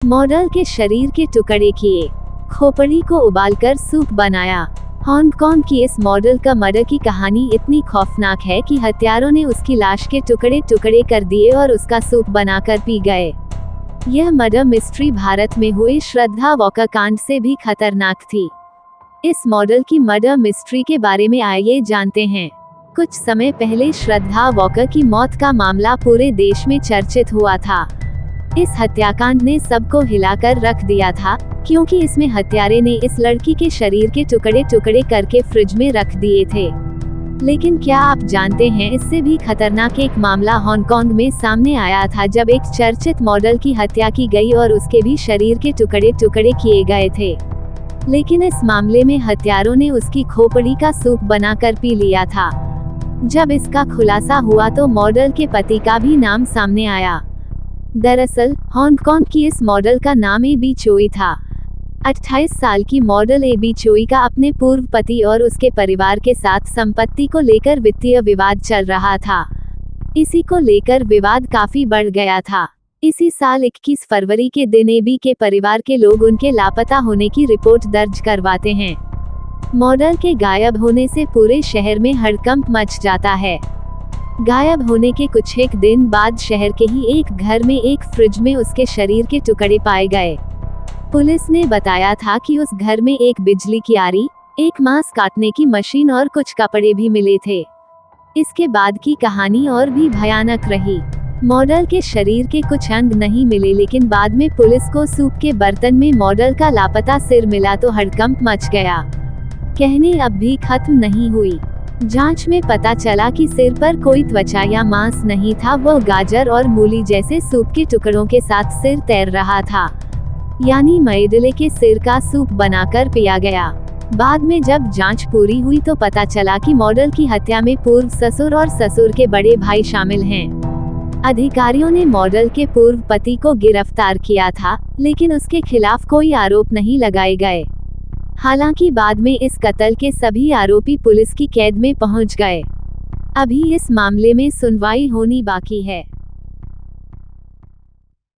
Model के शरीर के टुकड़े किए, खोपड़ी को उबालकर सूप बनाया। हांगकांग की इस मॉडल का मर्डर की कहानी इतनी खौफनाक है कि हत्यारों ने उसकी लाश के टुकड़े टुकड़े कर दिए और उसका सूप बनाकर पी गए। यह मर्डर मिस्ट्री भारत में हुई श्रद्धा वॉकर कांड से भी खतरनाक थी। इस मॉडल की मर्डर मिस्ट्री के बारे में आइए जानते हैं। कुछ समय पहले श्रद्धा वॉकर की मौत का मामला पूरे देश में चर्चित हुआ था। इस हत्याकांड ने सबको हिलाकर रख दिया था, क्योंकि इसमें हत्यारे ने इस लड़की के शरीर के टुकड़े टुकड़े करके फ्रिज में रख दिए थे। लेकिन क्या आप जानते हैं, इससे भी खतरनाक एक मामला हांगकांग में सामने आया था, जब एक चर्चित मॉडल की हत्या की गई और उसके भी शरीर के टुकड़े टुकड़े किए गए थे। लेकिन इस मामले में हत्यारों ने उसकी खोपड़ी का सूप बनाकर पी लिया था। जब इसका खुलासा हुआ तो मॉडल के पति का भी नाम सामने आया। दरअसल हांगकांग की इस मॉडल का नाम एबी चोई था। 28 साल की मॉडल एबी चोई का अपने पूर्व पति और उसके परिवार के साथ संपत्ति को लेकर वित्तीय विवाद चल रहा था। इसी को लेकर विवाद काफी बढ़ गया था। इसी साल 21 फरवरी के दिन एबी के परिवार के लोग उनके लापता होने की रिपोर्ट दर्ज करवाते हैं। मॉडल के गायब होने से पूरे शहर में हड़कंप मच जाता है। गायब होने के कुछ एक दिन बाद शहर के ही एक घर में एक फ्रिज में उसके शरीर के टुकड़े पाए गए। पुलिस ने बताया था कि उस घर में एक बिजली की आरी, एक मांस काटने की मशीन और कुछ कपड़े भी मिले थे। इसके बाद की कहानी और भी भयानक रही। मॉडल के शरीर के कुछ अंग नहीं मिले, लेकिन बाद में पुलिस को सूप के बर्तन में मॉडल का लापता सिर मिला तो हड़कंप मच गया। कहने अब भी खत्म नहीं हुई। जांच में पता चला कि सिर पर कोई त्वचा या मांस नहीं था, वो गाजर और मूली जैसे सूप के टुकड़ों के साथ सिर तैर रहा था। यानी मॉडल के सिर का सूप बनाकर पिया गया। बाद में जब जांच पूरी हुई तो पता चला कि मॉडल की हत्या में पूर्व ससुर और ससुर के बड़े भाई शामिल हैं। अधिकारियों ने मॉडल के पूर्व पति को गिरफ्तार किया था, लेकिन उसके खिलाफ कोई आरोप नहीं लगाए गए। हालांकि बाद में इस कत्ल के सभी आरोपी पुलिस की कैद में पहुंच गए। अभी इस मामले में सुनवाई होनी बाकी है।